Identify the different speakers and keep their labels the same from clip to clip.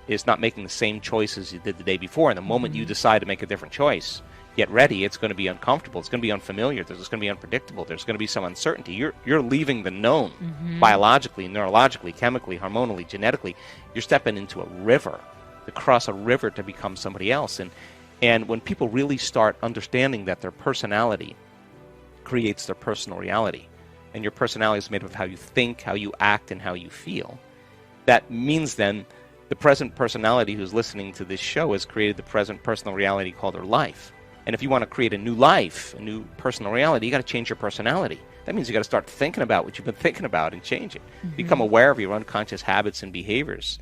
Speaker 1: is not making the same choices you did the day before. And the moment you decide to make a different choice, get ready, it's going to be uncomfortable. It's going to be unfamiliar. It's going to be unpredictable. There's going to be some uncertainty. You're leaving the known biologically, neurologically, chemically, hormonally, genetically. You're stepping into a river, to cross a river to become somebody else. And when people really start understanding that their personality creates their personal reality, and your personality is made up of how you think, how you act, and how you feel, that means then the present personality who's listening to this show has created the present personal reality called their life. And if you want to create a new life, a new personal reality, you got to change your personality. That means you got to start thinking about what you've been thinking about and change it. Become aware of your unconscious habits and behaviors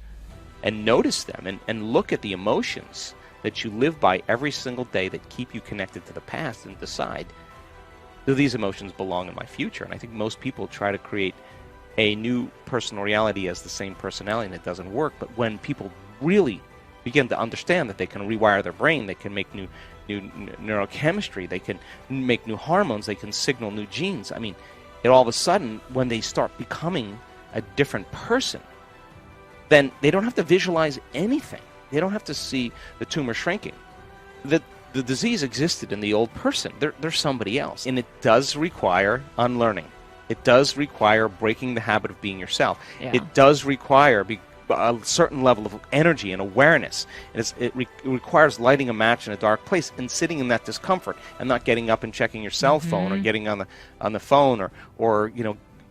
Speaker 1: and notice them and look at the emotions that you live by every single day that keep you connected to the past and decide, do these emotions belong in my future? And I think most people try to create a new personal reality as the same personality, and it doesn't work. But when people really begin to understand that they can rewire their brain, they can make new neurochemistry, they can make new hormones, they can signal new genes. I mean, it all of a sudden, when they start becoming a different person, then they don't have to visualize anything. They don't have to see the tumor shrinking. The disease existed in the old person. They're somebody else. And it does require unlearning. It does require breaking the habit of being yourself. Yeah. It does require a certain level of energy and awareness. It requires lighting a match in a dark place and sitting in that discomfort and not getting up and checking your cell phone or getting on the phone or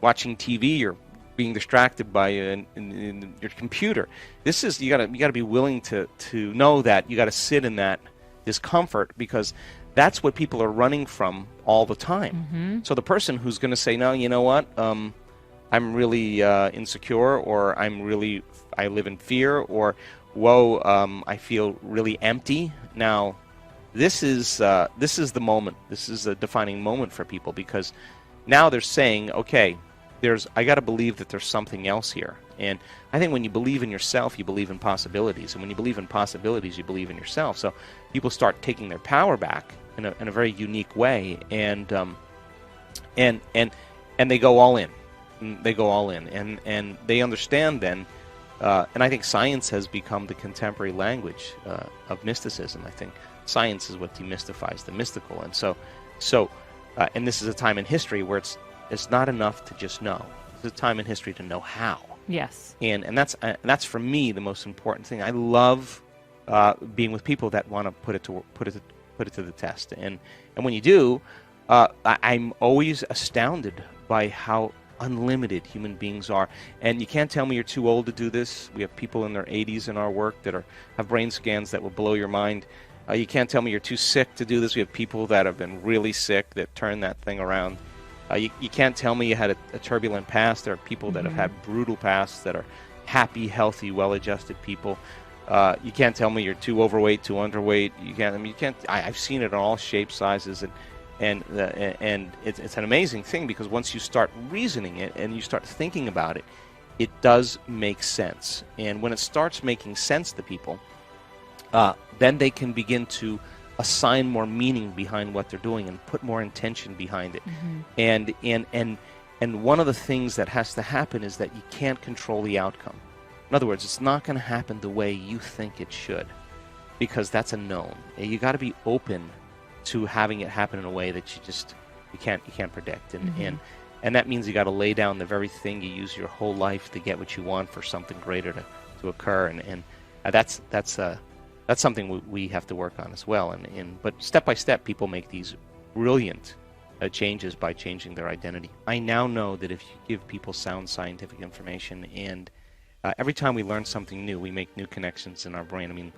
Speaker 1: watching TV or being distracted by in your computer. This is you got to be willing to know that you got to sit in that discomfort, because that's what people are running from all the time. So the person who's going to say, no, you know what, I'm really insecure, or I live in fear, or whoa, I feel really empty. Now, this is the moment. This is a defining moment for people, because now they're saying, okay, I got to believe that there's something else here. And I think when you believe in yourself, you believe in possibilities, and when you believe in possibilities, you believe in yourself. So people start taking their power back in a very unique way, and they go all in. They go all in, and they understand then. And I think science has become the contemporary language of mysticism. I think science is what demystifies the mystical, and so and this is a time in history where it's not enough to just know. It's a time in history to know how.
Speaker 2: Yes.
Speaker 1: And that's for me the most important thing. I love being with people that want to put it to the test. And when you do, I'm always astounded by how unlimited human beings are. And you can't tell me you're too old to do this. We have people in their 80s in our work that have brain scans that will blow your mind. You can't tell me you're too sick to do this. We have people that have been really sick that turn that thing around. You can't tell me you had a turbulent past. There are people that have had brutal pasts that are happy, healthy, well-adjusted people. You can't tell me you're too overweight, too underweight. You can't. I've seen it in all shapes, sizes, and it's an amazing thing, because once you start reasoning it and you start thinking about it, it does make sense. And when it starts making sense to people, then they can begin to assign more meaning behind what they're doing and put more intention behind it. And one of the things that has to happen is that you can't control the outcome. In other words, it's not going to happen the way you think it should, because that's a known. You got to be open to having it happen in a way that you can't predict. And that means you got to lay down the very thing you use your whole life to get what you want for something greater to occur. And that's something we have to work on as well. But step by step, people make these brilliant changes by changing their identity. I now know that if you give people sound scientific information, and every time we learn something new, we make new connections in our brain. I mean,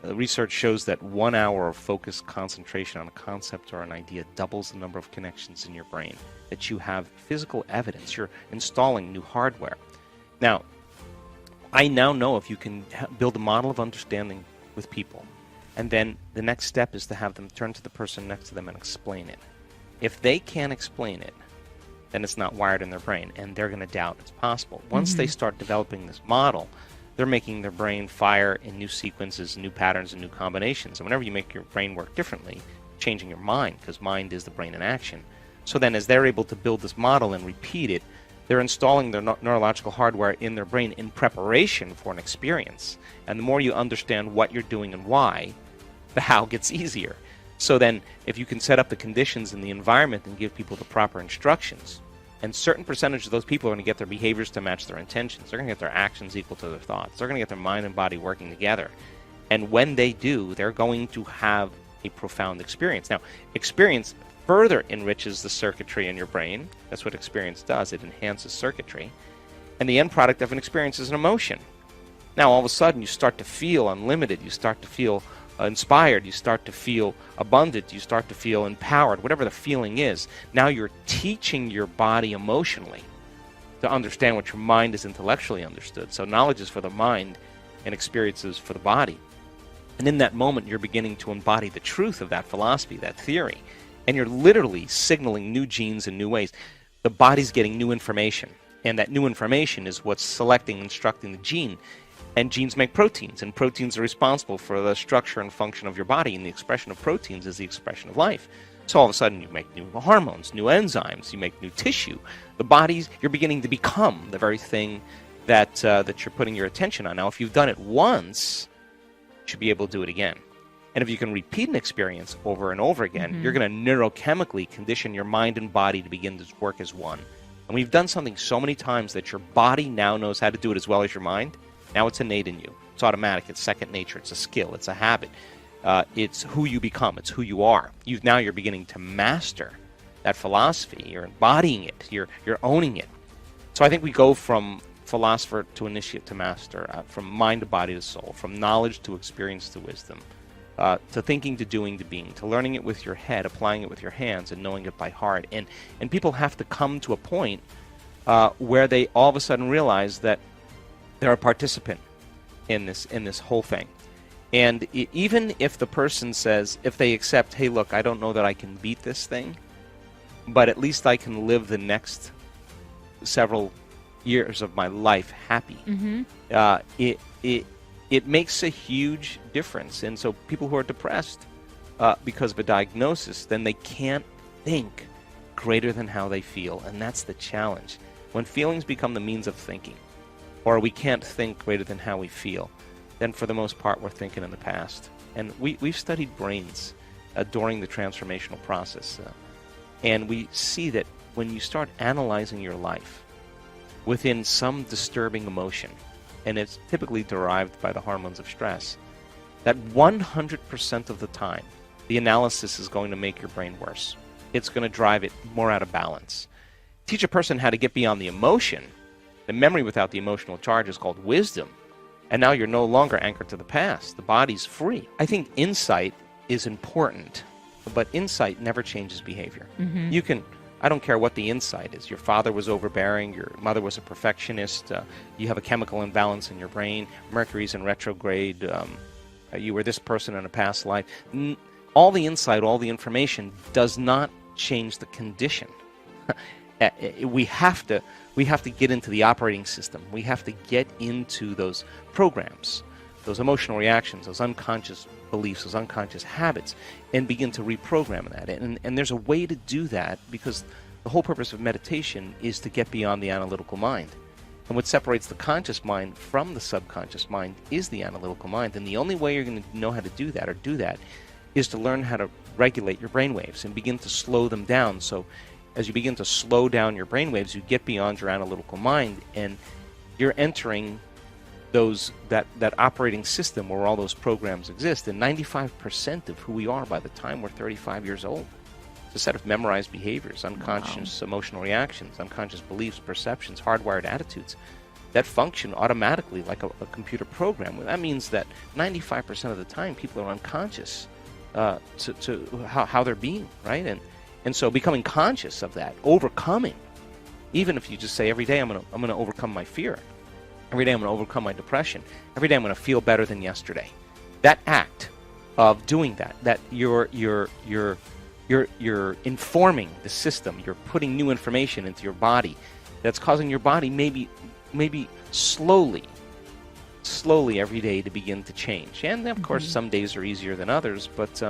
Speaker 1: research shows that 1 hour of focused concentration on a concept or an idea doubles the number of connections in your brain, that you have physical evidence. You're installing new hardware. Now, I now know if you can build a model of understanding with people, and then the next step is to have them turn to the person next to them and explain it. If they can't explain it, then it's not wired in their brain, and they're going to doubt it's possible. Once they start developing this model, they're making their brain fire in new sequences, new patterns, and new combinations. And whenever you make your brain work differently, changing your mind, because mind is the brain in action. So then as they're able to build this model and repeat it, They're installing their neurological hardware in their brain in preparation for an experience. And the more you understand what you're doing and why, the how gets easier. So then, if you can set up the conditions in the environment and give people the proper instructions, and certain percentage of those people are going to get their behaviors to match their intentions. They're going to get their actions equal to their thoughts. They're going to get their mind and body working together. And when they do, they're going to have a profound experience. Now, experience further enriches the circuitry in your brain. That's what experience does. It enhances circuitry. And the end product of an experience is an emotion. Now, all of a sudden, you start to feel unlimited. You start to feel inspired. You start to feel abundant. You start to feel empowered, whatever the feeling is. Now you're teaching your body emotionally to understand what your mind is intellectually understood. So knowledge is for the mind and experiences for the body. And in that moment, you're beginning to embody the truth of that philosophy, that theory. And you're literally signaling new genes in new ways. The body's getting new information. And that new information is what's selecting and instructing the gene. And genes make proteins, and proteins are responsible for the structure and function of your body, and the expression of proteins is the expression of life. So all of a sudden you make new hormones, new enzymes, you make new tissue. The body's, you're beginning to become the very thing that that you're putting your attention on. Now, if you've done it once, you should be able to do it again. And if you can repeat an experience over and over again, you're going to neurochemically condition your mind and body to begin to work as one. And we've done something so many times that your body now knows how to do it as well as your mind. Now it's innate in you. It's automatic. It's second nature. It's a skill. It's a habit. It's who you become. It's who you are. Now you're beginning to master that philosophy. You're embodying it. You're owning it. So I think we go from philosopher to initiate to master, from mind to body to soul, from knowledge to experience to wisdom, to thinking to doing to being, to learning it with your head, applying it with your hands, and knowing it by heart. And people have to come to a point where they all of a sudden realize that they're a participant in this whole thing. And even if the person says, if they accept, hey, look, I don't know that I can beat this thing, but at least I can live the next several years of my life happy. It makes a huge difference. And so people who are depressed because of a diagnosis, then they can't think greater than how they feel. And that's the challenge. When feelings become the means of thinking, or we can't think greater than how we feel, then for the most part we're thinking in the past. And we've studied brains during the transformational process. And we see that when you start analyzing your life within some disturbing emotion, and it's typically derived by the hormones of stress, that 100% of the time the analysis is going to make your brain worse. It's going to drive it more out of balance. Teach a person how to get beyond the emotion. The memory without the emotional charge is called wisdom. And now you're no longer anchored to the past. The body's free. I think insight is important, but insight never changes behavior. You can, I don't care what the insight is. Your father was overbearing. Your mother was a perfectionist. You have a chemical imbalance in your brain. Mercury's in retrograde. You were this person in a past life. All the insight, all the information does not change the condition. We have to get into the operating system. We have to get into those programs, those emotional reactions, those unconscious beliefs, those unconscious habits, and begin to reprogram that. And there's a way to do that, because the whole purpose of meditation is to get beyond the analytical mind. And what separates the conscious mind from the subconscious mind is the analytical mind. And the only way you're going to know how to do that is to learn how to regulate your brainwaves and begin to slow them down. So as you begin to slow down your brainwaves, you get beyond your analytical mind, and you're entering that operating system where all those programs exist. And 95% of who we are by the time we're 35 years old, it's a set of memorized behaviors, unconscious emotional reactions, unconscious beliefs, perceptions, hardwired attitudes that function automatically like a computer program. That means that 95% of the time people are unconscious to how they're being, right? And so becoming conscious of that, overcoming, even if you just say every day I'm going to overcome my fear, every day I'm going to overcome my depression, every day I'm going to feel better than yesterday. That act of doing that you're informing the system, you're putting new information into your body that's causing your body maybe slowly every day to begin to change. And of course some days are easier than others, but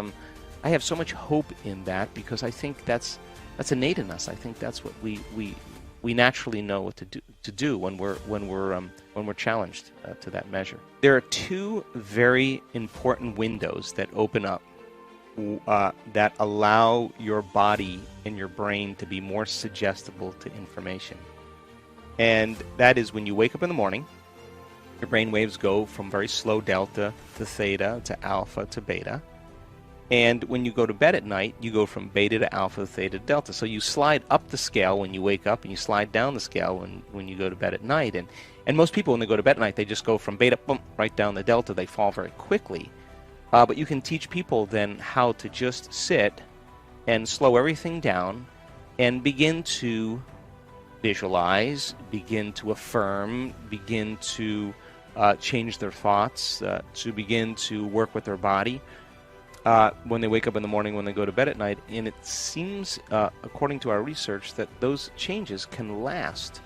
Speaker 1: I have so much hope in that, because I think that's innate in us. I think that's what we we naturally know what to do when we're challenged to that measure. There are two very important windows that open up that allow your body and your brain to be more suggestible to information. And that is when you wake up in the morning, your brain waves go from very slow delta to theta to alpha to beta. And when you go to bed at night, you go from beta to alpha to theta to delta. So you slide up the scale when you wake up, and you slide down the scale when you go to bed at night. And most people, when they go to bed at night, they just go from beta, boom, right down the delta. They fall very quickly. But you can teach people then how to just sit and slow everything down and begin to visualize, begin to affirm, begin to change their thoughts, to begin to work with their body. When they wake up in the morning, when they go to bed at night. And it seems, according to our research, that those changes can last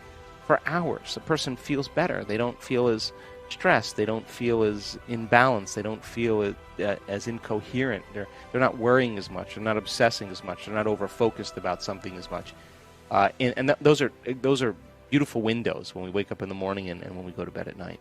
Speaker 1: for hours. The person feels better. They don't feel as stressed. They don't feel as imbalanced. They don't feel as incoherent. They're not worrying as much. They're not obsessing as much. They're not over-focused about something as much. Those are beautiful windows when we wake up in the morning and when we go to bed at night.